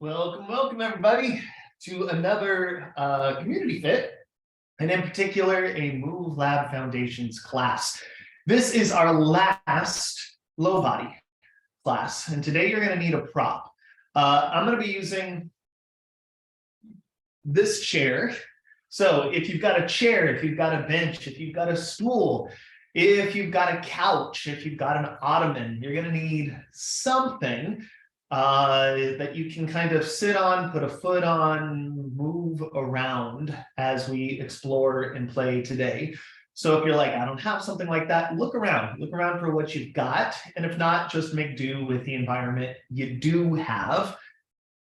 Welcome everybody to another Community Fit, and in particular, a Move Lab Foundations class. This is our last low body class, and today you're going to need a prop. I'm going to be using this chair. So if you've got a chair, if you've got a bench, if you've got a stool, if you've got a couch, if you've got an ottoman, you're going to need something that you can kind of sit on, put a foot on, move around as we explore and play today. So if you're like, I don't have something like that, look around for what you've got. And if not, just make do with the environment you do have.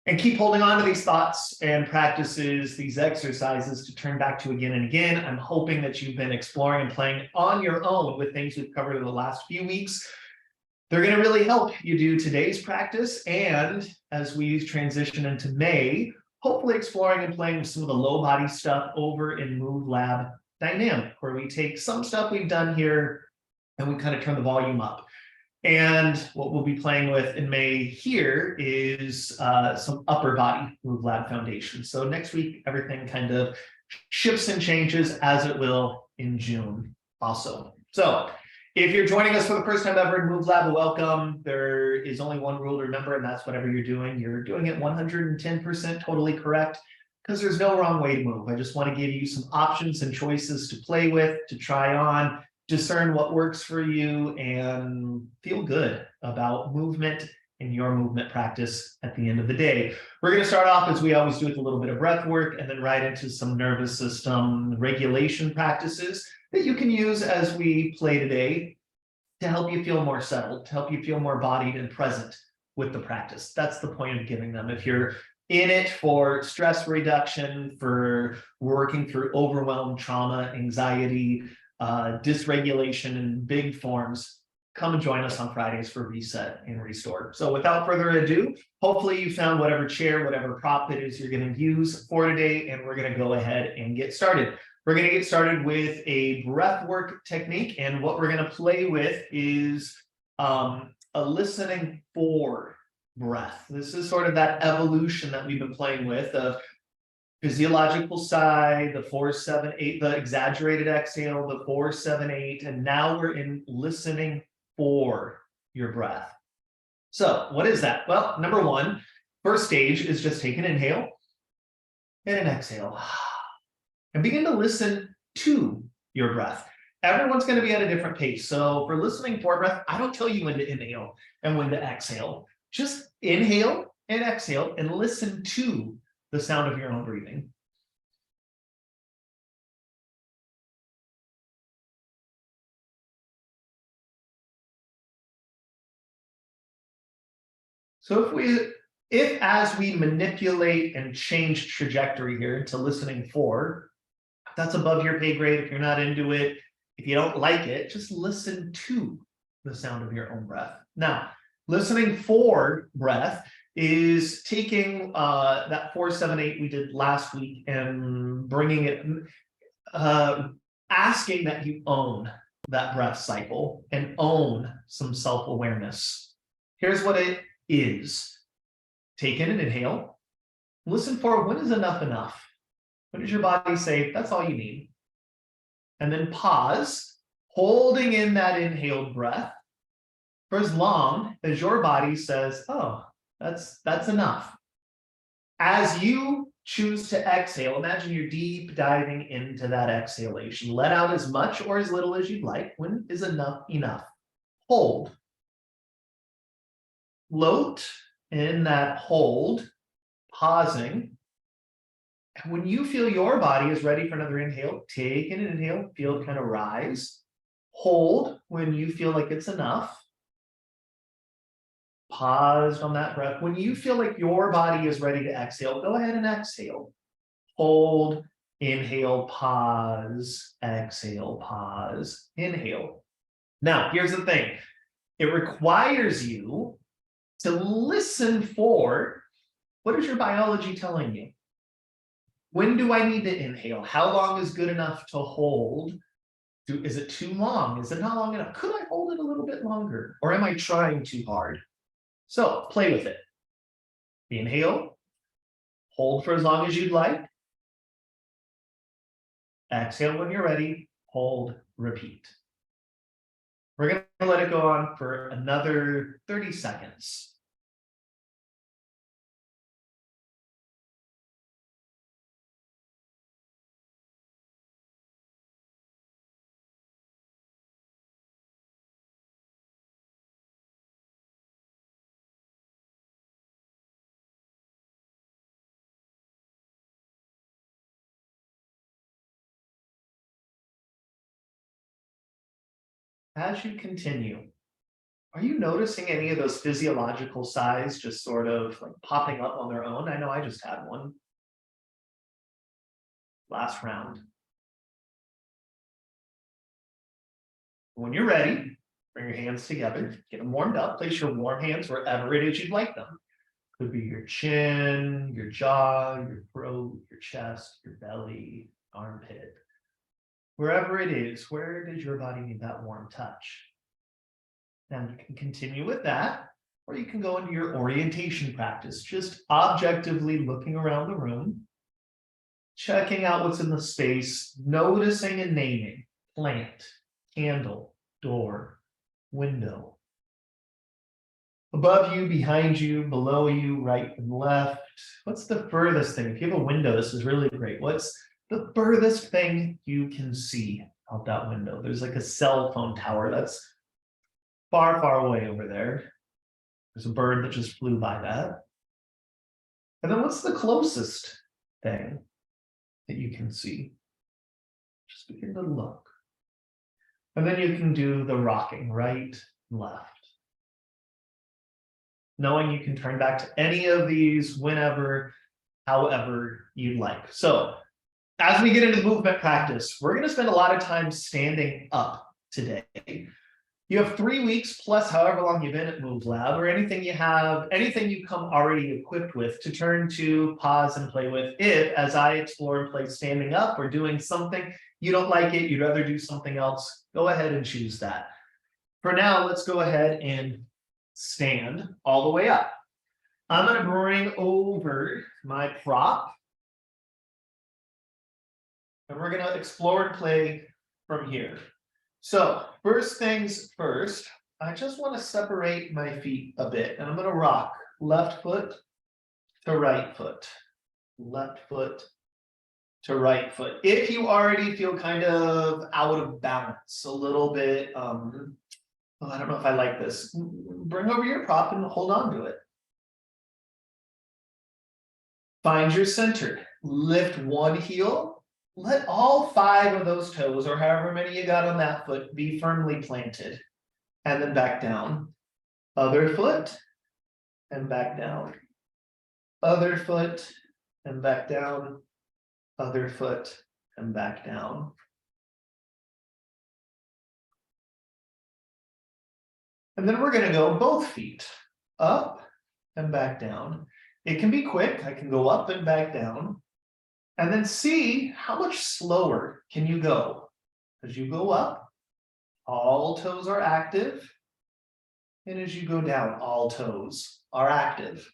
And keep holding on to these thoughts and practices, these exercises to turn back to again and again. I'm hoping that you've been exploring and playing on your own with things we've covered in the last few weeks. They're going to really help you do today's practice. And as we transition into May, hopefully exploring and playing with some of the low body stuff over in Move Lab Dynamic, where we take some stuff we've done here and we kind of turn the volume up. And what we'll be playing with in May here is some upper body Move Lab Foundation. So next week, everything kind of shifts and changes as it will in June also. So if you're joining us for the first time ever in Move Lab, welcome. There is only one rule to remember, and that's whatever you're doing it 110% totally correct, because there's no wrong way to move. I just want to give you some options and choices to play with, to try on, discern what works for you, and feel good about movement in your movement practice at the end of the day. We're going to start off, as we always do, with a little bit of breath work, and then right into some nervous system regulation practices that you can use as we play today to help you feel more settled, to help you feel more bodied and present with the practice. That's the point of giving them. If you're in it for stress reduction, for working through overwhelm, trauma, anxiety, dysregulation in big forms, come and join us on Fridays for Reset and Restore. So without further ado, hopefully you found whatever chair, whatever prop it is you're going to use for today, and we're going to go ahead and get started. We're going to get started with a breath work technique, and what we're going to play with is a listening for breath. This is sort of that evolution that we've been playing with of physiological sigh, the 4-7-8, the exaggerated exhale, the 4-7-8, and now we're in listening for your breath. So what is that? Well, number one, first stage is just take an inhale and an exhale. And begin to listen to your breath. Everyone's going to be at a different pace. So for listening for breath, I don't tell you when to inhale and when to exhale. Just inhale and exhale and listen to the sound of your own breathing. So if as we manipulate and change trajectory here to listening for, that's above your pay grade, if you're not into it, if you don't like it, just listen to the sound of your own breath. Now, listening for breath is taking that 4-7-8 we did last week and bringing it, asking that you own that breath cycle and own some self-awareness. Here's what it is. Take in an inhale. Listen for when is enough enough? When does your body say, that's all you need? And then pause, holding in that inhaled breath for as long as your body says, oh, that's enough. As you choose to exhale, imagine you're deep diving into that exhalation. Let out as much or as little as you'd like. When is enough enough? Hold. Float in that hold, pausing. And when you feel your body is ready for another inhale, take an inhale, feel it kind of rise. Hold when you feel like it's enough. Pause on that breath. When you feel like your body is ready to exhale, go ahead and exhale. Hold, inhale, pause, exhale, pause, inhale. Now, here's the thing. It requires you to listen for, what is your biology telling you? When do I need to inhale? How long is good enough to hold? Is it too long? Is it not long enough? Could I hold it a little bit longer? Or am I trying too hard? So play with it. Inhale, Hold for as long as you'd like. Exhale when you're ready. Hold, repeat. We're going to let it go on for another 30 seconds. As you continue, are you noticing any of those physiological sighs just sort of like popping up on their own? I know I just had one. Last round. When you're ready, bring your hands together, get them warmed up, place your warm hands wherever it is you'd like them. Could be your chin, your jaw, your throat, your chest, your belly, armpit. Wherever it is, where does your body need that warm touch? Now you can continue with that, or you can go into your orientation practice, just objectively looking around the room, checking out what's in the space, noticing and naming plant, candle, door, window. Above you, behind you, below you, right and left. What's the furthest thing? If you have a window, this is really great. What's the furthest thing you can see out that window? There's like a cell phone tower that's far, far away over there. There's a bird that just flew by that. And then what's the closest thing that you can see? Just begin to look. And then you can do the rocking right and left. Knowing you can turn back to any of these whenever, however you'd like. So as we get into the movement practice, we're going to spend a lot of time standing up today. You have 3 weeks plus however long you've been at Move Lab, or anything you have, anything you come already equipped with to turn to, pause, and play with. If, as I explore and play standing up or doing something, you don't like it, you'd rather do something else, go ahead and choose that. For now, let's go ahead and stand all the way up. I'm going to bring over my prop. And we're going to explore and play from here. So first things first, I just want to separate my feet a bit. And I'm going to rock left foot to right foot. Left foot to right foot. If you already feel kind of out of balance, a little bit, I don't know if I like this. Bring over your prop and hold on to it. Find your center. Lift one heel. Let all 5 of those toes, or however many you got on that foot, be firmly planted. And then back down. Other foot and back down. Other foot and back down. Other foot and back down. And then we're going to go both feet up and back down. It can be quick. I can go up and back down. And then see how much slower can you go. As you go up, all toes are active. And as you go down, all toes are active.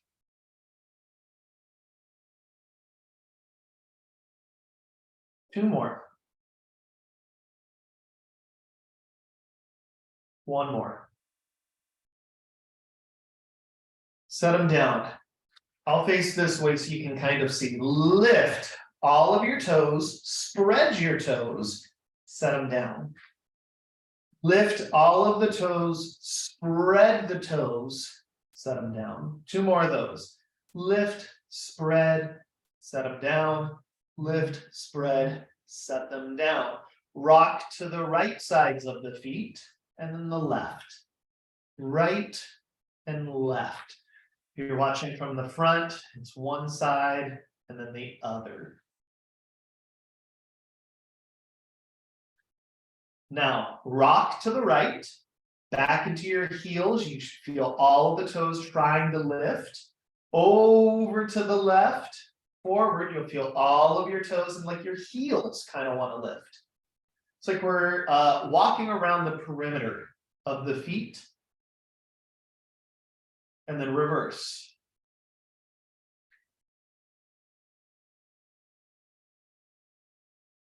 Two more. One more. Set them down. I'll face this way so you can kind of see. Lift all of your toes, spread your toes, set them down. Lift all of the toes, spread the toes, set them down. 2 more of those. Lift, spread, set them down. Lift, spread, set them down. Rock to the right sides of the feet and then the left. Right and left. If you're watching from the front, it's one side and then the other. Now, rock to the right, back into your heels. You should feel all of the toes trying to lift. Over to the left, forward, you'll feel all of your toes and like your heels kind of want to lift. It's like we're walking around the perimeter of the feet. And then reverse.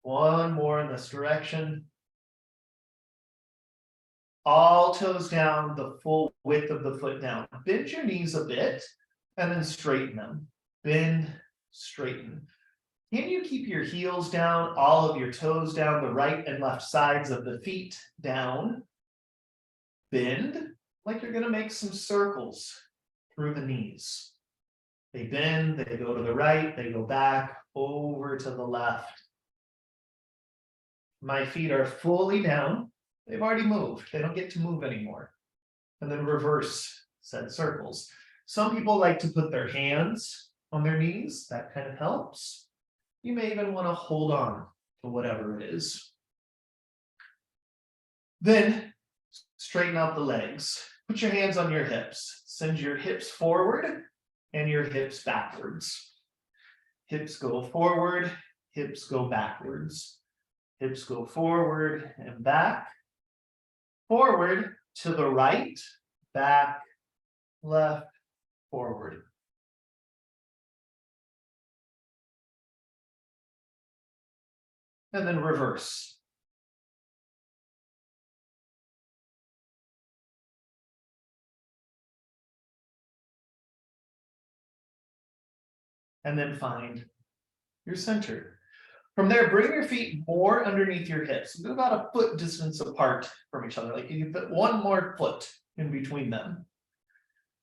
One more in this direction. All toes down, the full width of the foot down. Bend your knees a bit and then straighten them. Bend, straighten. Can you keep your heels down, all of your toes down, the right and left sides of the feet down? Bend like you're going to make some circles through the knees. They bend, they go to the right, they go back, over to the left. My feet are fully down. They've already moved. They don't get to move anymore. And then reverse said circles. Some people like to put their hands on their knees. That kind of helps. You may even want to hold on to whatever it is. Then straighten out the legs. Put your hands on your hips. Send your hips forward and your hips backwards. Hips go forward, hips go backwards. Hips go forward and back. Forward to the right, back, left, forward. And then reverse. And then find your center. From there, bring your feet more underneath your hips. Do about a foot distance apart from each other. Like you can put one more foot in between them.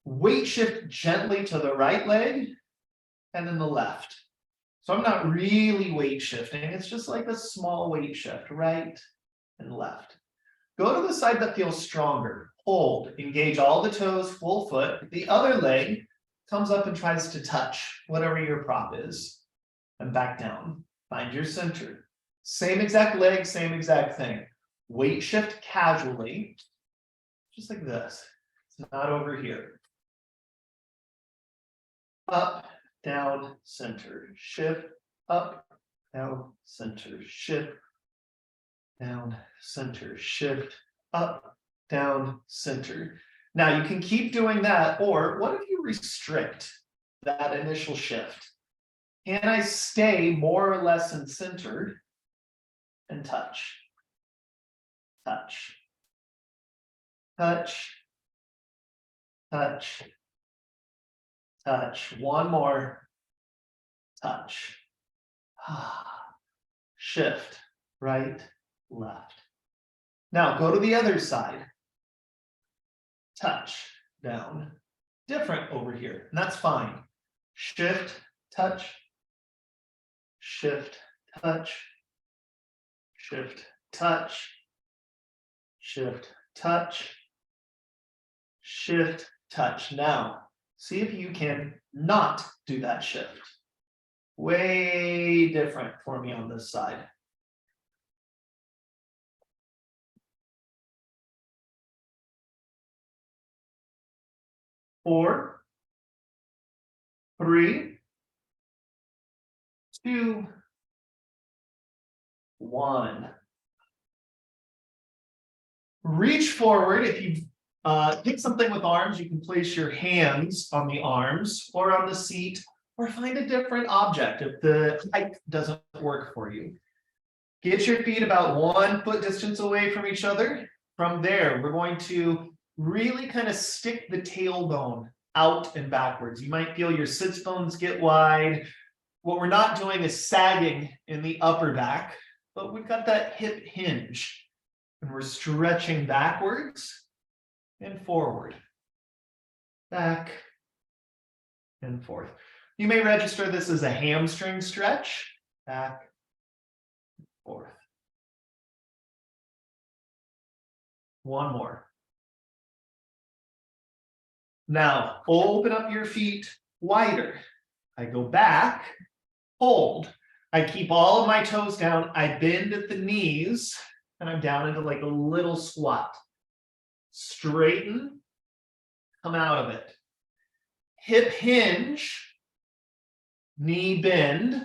Weight shift gently to the right leg and then the left. So I'm not really weight shifting. It's just like a small weight shift, right and left. Go to the side that feels stronger. Hold, engage all the toes, full foot. The other leg comes up and tries to touch whatever your prop is. And back down. Find your center. Same exact leg, same exact thing. Weight shift casually, just like this. It's not over here. Up, down, center, shift, up, down, center, shift, down, center, shift, up, down, center. Now you can keep doing that, or what if you restrict that initial shift? Can I stay more or less in centered and touch? Touch. Touch. Touch. Touch. One more. Touch. Shift. Right, left. Now go to the other side. Touch. Down. Different over here. And that's fine. Shift. Touch. Shift, touch, shift, touch, shift, touch, shift, touch. Now, see if you can not do that shift. Way different for me on this side. Four, three, 2, 1. Reach forward. If you pick something with arms, you can place your hands on the arms or on the seat, or find a different object if the height doesn't work for you. Get your feet about 1 foot distance away from each other. From there, we're going to really kind of stick the tailbone out and backwards. You might feel your sits bones get wide. What we're not doing is sagging in the upper back, but we've got that hip hinge. And we're stretching backwards and forward. Back and forth. You may register this as a hamstring stretch. Back and forth. One more. Now, open up your feet wider. I go back. Hold. I keep all of my toes down. I bend at the knees and I'm down into like a little squat. Straighten, come out of it. Hip hinge, knee bend,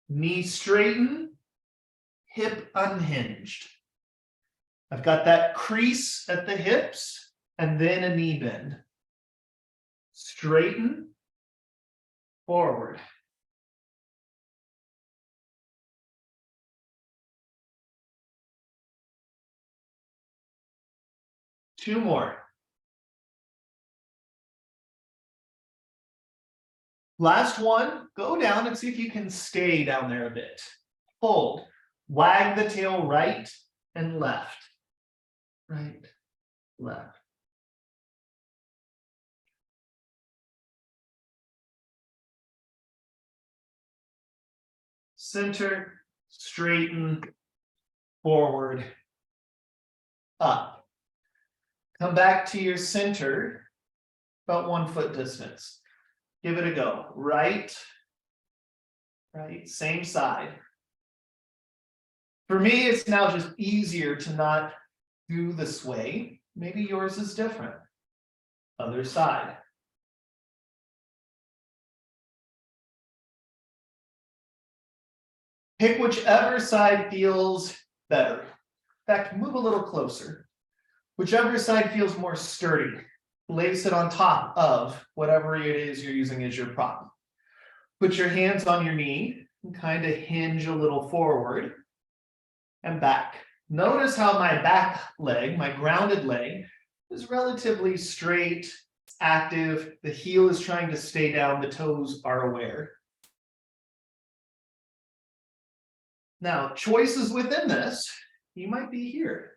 knee straighten, hip unhinged. I've got that crease at the hips and then a knee bend. Straighten, forward. 2 more. Last one, go down and see if you can stay down there a bit. Hold, wag the tail right and left. Right, left. Center, straighten, forward, up. Come back to your center, about 1 foot distance. Give it a go. Right, right, same side. For me, it's now just easier to not do the sway. Maybe yours is different. Other side. Pick whichever side feels better. In fact, move a little closer. Whichever side feels more sturdy. Place it on top of whatever it is you're using as your prop. Put your hands on your knee and kind of hinge a little forward and back. Notice how my back leg, my grounded leg, is relatively straight, active. The heel is trying to stay down, the toes are aware. Now, choices within this, you might be here.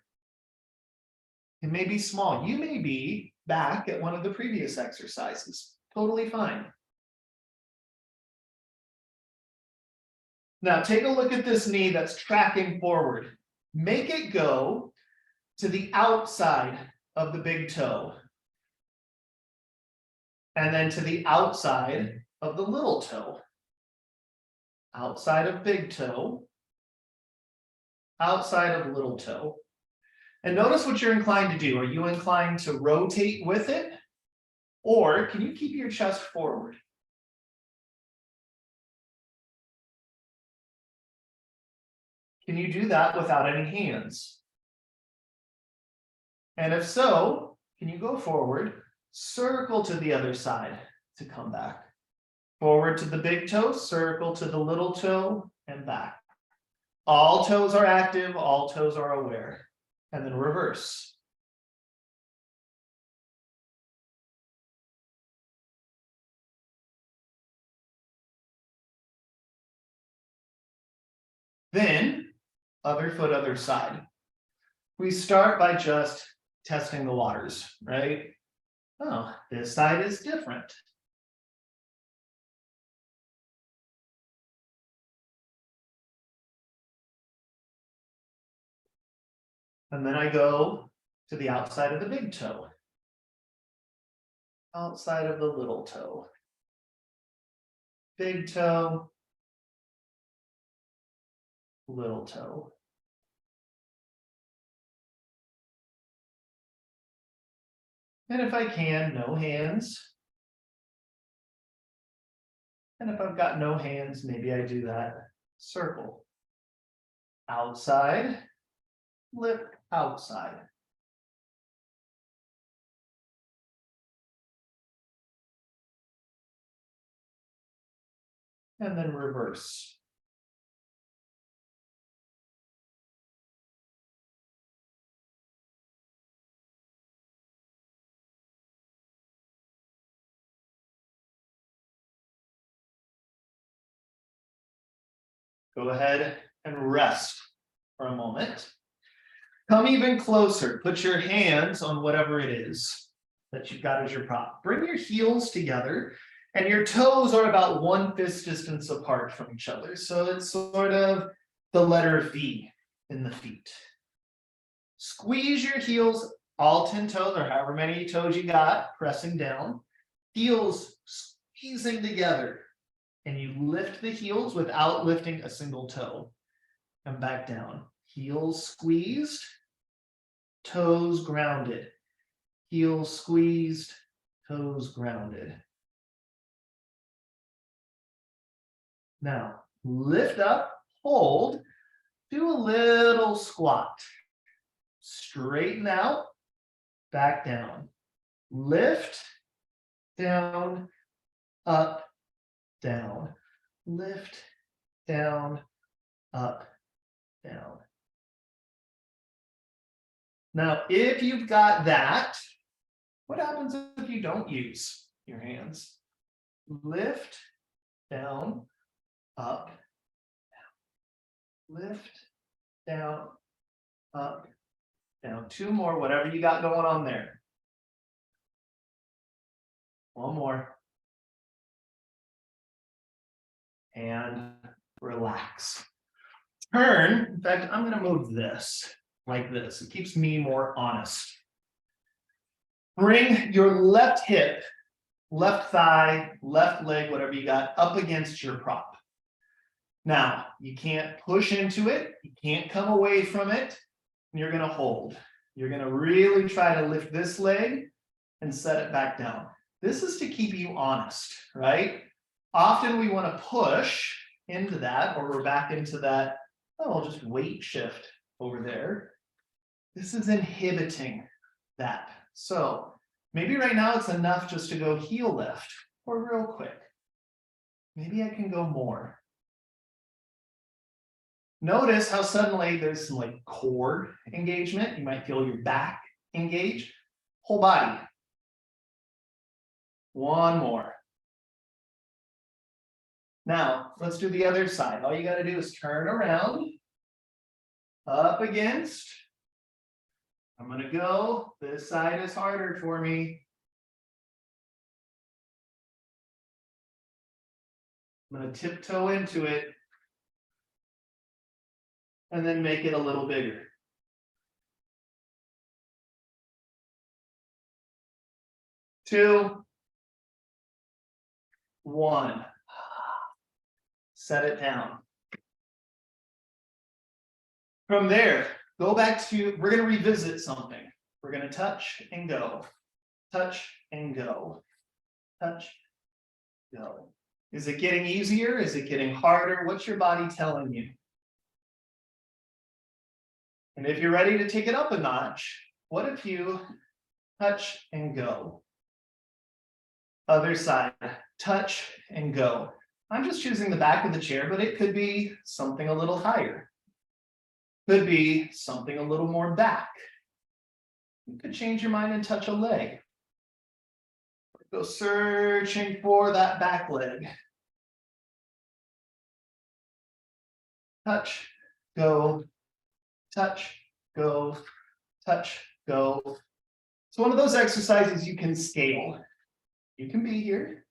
It may be small. You may be back at one of the previous exercises. Totally fine. Now, take a look at this knee that's tracking forward. Make it go to the outside of the big toe. And then to the outside of the little toe. Outside of big toe. Outside of little toe. And notice what you're inclined to do. Are you inclined to rotate with it? Or can you keep your chest forward? Can you do that without any hands? And if so, can you go forward, circle to the other side to come back? Forward to the big toe, circle to the little toe, and back. All toes are active, all toes are aware. And then reverse. Then, other foot, other side. We start by just testing the waters, right? Oh, this side is different. And then I go to the outside of the big toe. Outside of the little toe. Big toe. Little toe. And if I can, no hands. And if I've got no hands, maybe I do that circle. Outside, lip, outside. And then reverse. Go ahead and rest for a moment. Come even closer. Put your hands on whatever it is that you've got as your prop. Bring your heels together and your toes are about 1 fist distance apart from each other. So it's sort of the letter V in the feet. Squeeze your heels, all 10 toes or however many toes you got, pressing down. Heels squeezing together. And you lift the heels without lifting a single toe. And back down. Heels squeezed, toes grounded. Heels squeezed, toes grounded. Now, lift up, hold, do a little squat. Straighten out, back down. Lift, down, up, down, lift, down, up, down. Now, if you've got that, what happens if you don't use your hands? Lift, down, up, down. Lift, down, up, down. Two more, whatever you got going on there. One more. And relax. Turn. In fact, I'm going to move this like this. It keeps me more honest. Bring your left hip, left thigh, left leg, whatever you got, up against your prop. Now, you can't push into it. You can't come away from it. And you're going to hold. You're going to really try to lift this leg and set it back down. This is to keep you honest, right? Often we want to push into that, or we're back into that, oh, I'll just weight shift over there. This is inhibiting that. So maybe right now it's enough just to go heel lift or real quick. Maybe I can go more. Notice how suddenly there's some like core engagement. You might feel your back engage, whole body. One more. Now, let's do the other side. All you got to do is turn around, up against. I'm going to go. This side is harder for me. I'm going to tiptoe into it and then make it a little bigger. Two, one. Set it down. From there, go back to, we're going to revisit something. We're going to touch and go. Touch and go. Touch, go. Is it getting easier? Is it getting harder? What's your body telling you? And if you're ready to take it up a notch, what if you touch and go? Other side, touch and go. I'm just choosing the back of the chair, but it could be something a little higher. Could be something a little more back. You could change your mind and touch a leg. Go searching for that back leg. Touch, go, touch, go, touch, go. It's one of those exercises you can scale. You can be here,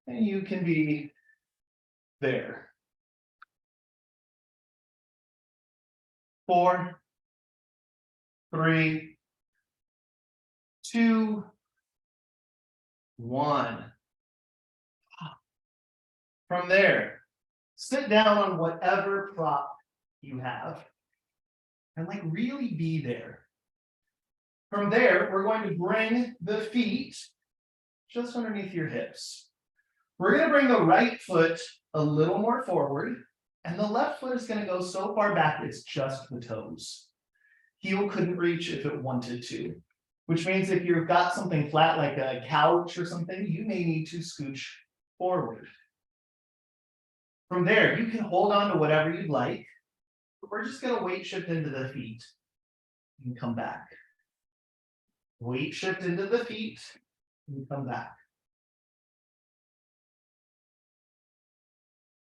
and you can be there. 4, 3, 2, 1. From there, sit down on whatever prop you have and like really be there. From there, we're going to bring the feet just underneath your hips. We're going to bring the right foot a little more forward, and the left foot is going to go so far back it's just the toes. Heel couldn't reach if it wanted to, which means if you've got something flat like a couch or something, you may need to scooch forward. From there, you can hold on to whatever you'd like. We're just going to weight shift into the feet and come back. Weight shift into the feet and come back.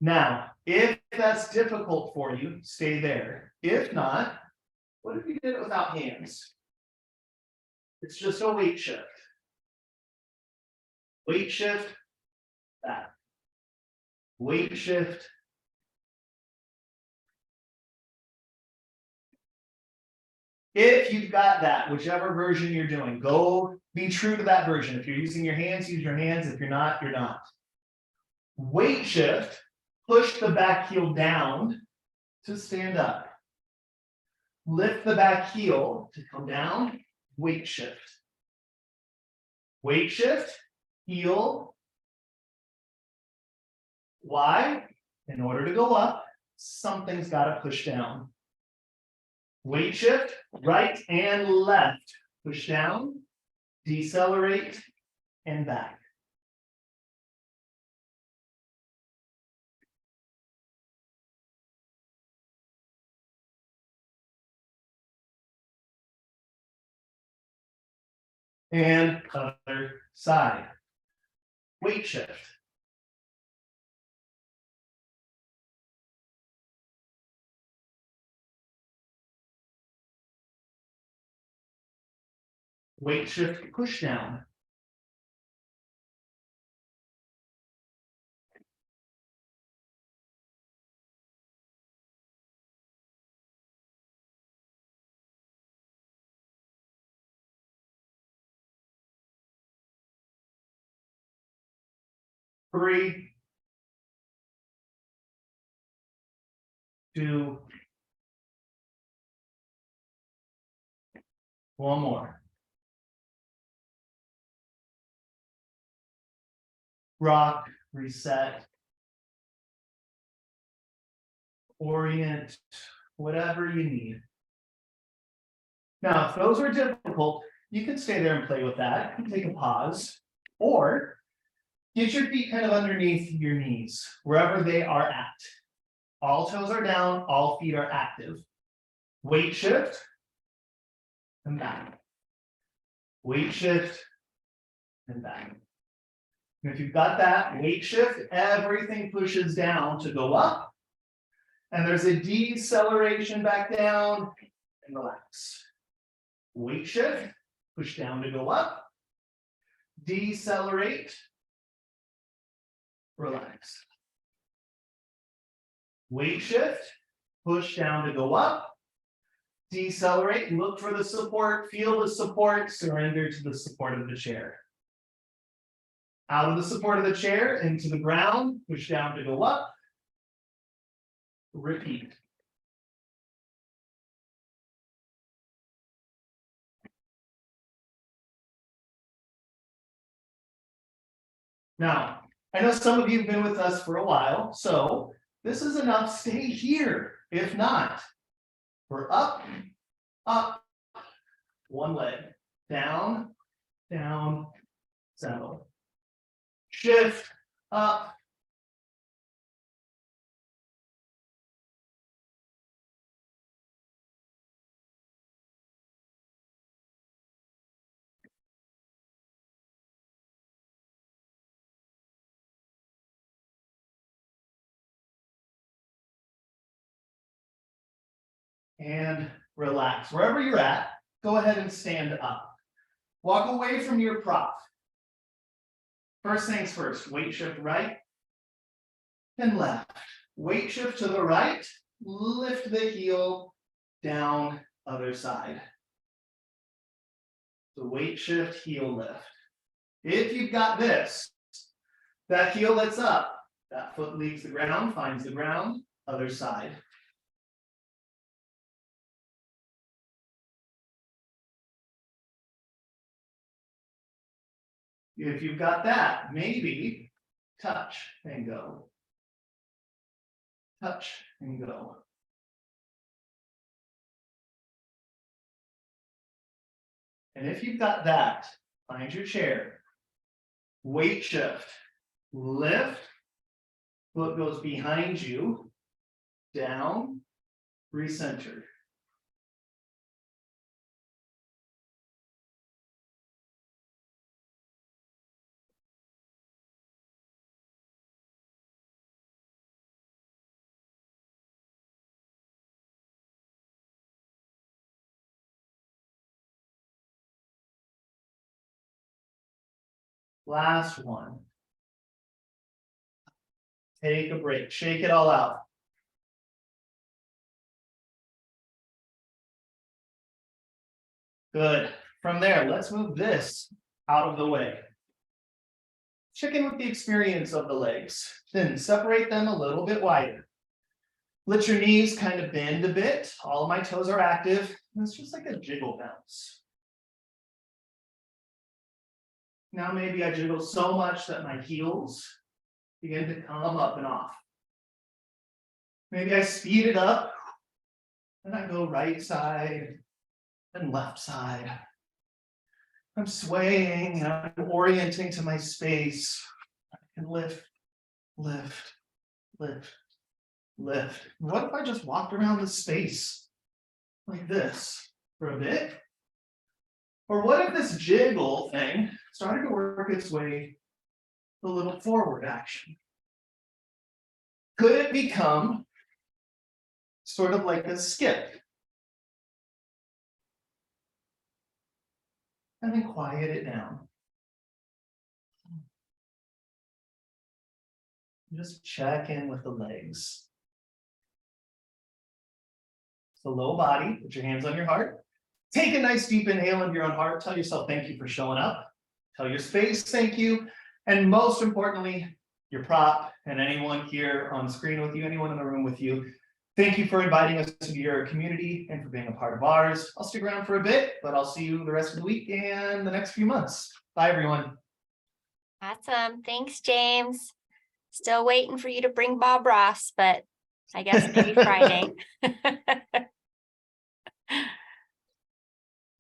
Now, if that's difficult for you, stay there. If not, what if you did it without hands? It's just a weight shift. Weight shift, back. Weight shift. If you've got that, whichever version you're doing, go be true to that version. If you're using your hands, use your hands. If you're not, you're not. Weight shift, push the back heel down to stand up. Lift the back heel to come down, weight shift. Weight shift, heel. Why? In order to go up, something's got to push down. Weight shift, right and left. Push down, decelerate, and back. and other side. Weight shift. Weight shift, push down. Three, two, one more. Rock, reset, orient, whatever you need. Now, if those are difficult, you can stay there and play with that. Take a pause, or get your feet kind of underneath your knees, wherever they are at. All toes are down, all feet are active. Weight shift, and back. Weight shift, and back. And if you've got that weight shift, everything pushes down to go up. And there's a deceleration back down and relax. Weight shift, push down to go up. Decelerate, relax. Weight shift, push down to go up. Decelerate, look for the support, feel the support, surrender to the support of the chair. Out of the support of the chair, into the ground, push down to go up. Repeat. Now, I know some of you have been with us for a while, so this is enough. Stay here. If not, we're up, up, one leg, down, down, settle. Shift, up. And relax. Wherever you're at, go ahead and stand up. Walk away from your prop. First things first, weight shift right and left. Weight shift to the right, lift the heel, down, other side. So weight shift, heel lift. If you've got this, that heel lifts up, that foot leaves the ground, finds the ground, other side. If you've got that, maybe touch and go. Touch and go. And if you've got that, find your chair. Weight shift. Lift. Foot goes behind you. Down. Recenter. Last one. Take a break. Shake it all out. Good. From there, let's move this out of the way. Check in with the experience of the legs. Then separate them a little bit wider. Let your knees kind of bend a bit. All of my toes are active. It's just like a jiggle bounce. Now maybe I jiggle so much that my heels begin to come up and off. Maybe I speed it up and I go right side and left side. I'm swaying and I'm orienting to my space. I can lift, lift, lift, lift. What if I just walked around the space like this for a bit? Or what if this jiggle thing started to work its way a little forward action? Could it become sort of like a skip? And then quiet it down. Just check in with the legs. The low body, put your hands on your heart. Take a nice deep inhale into your own heart. Tell yourself thank you for showing up. Tell your space thank you. And most importantly, your prop and anyone here on screen with you, anyone in the room with you, thank you for inviting us to your community and for being a part of ours. I'll stick around for a bit, but I'll see you the rest of the week and the next few months. Bye, everyone. Awesome. Thanks, James. Still waiting for you to bring Bob Ross, but I guess maybe Friday.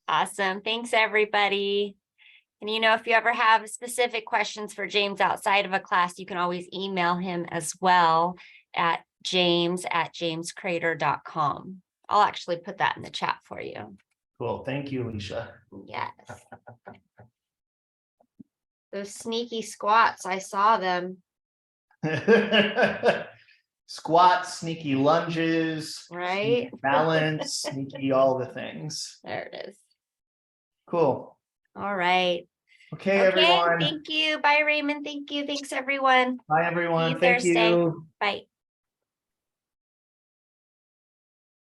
Awesome. Thanks, everybody. And if you ever have specific questions for James outside of a class, you can always email him as well at james@jamescrater.com. I'll actually put that in the chat for you. Cool. Thank you, Alicia. Yes. Those sneaky squats, I saw them. Squats, sneaky lunges, right? Sneaky balance, sneaky all the things. There it is. Cool. All right. Okay, everyone. Thank you. Bye, Raymond. Thank you. Thanks, everyone. Bye, everyone. Thank you. you. Bye.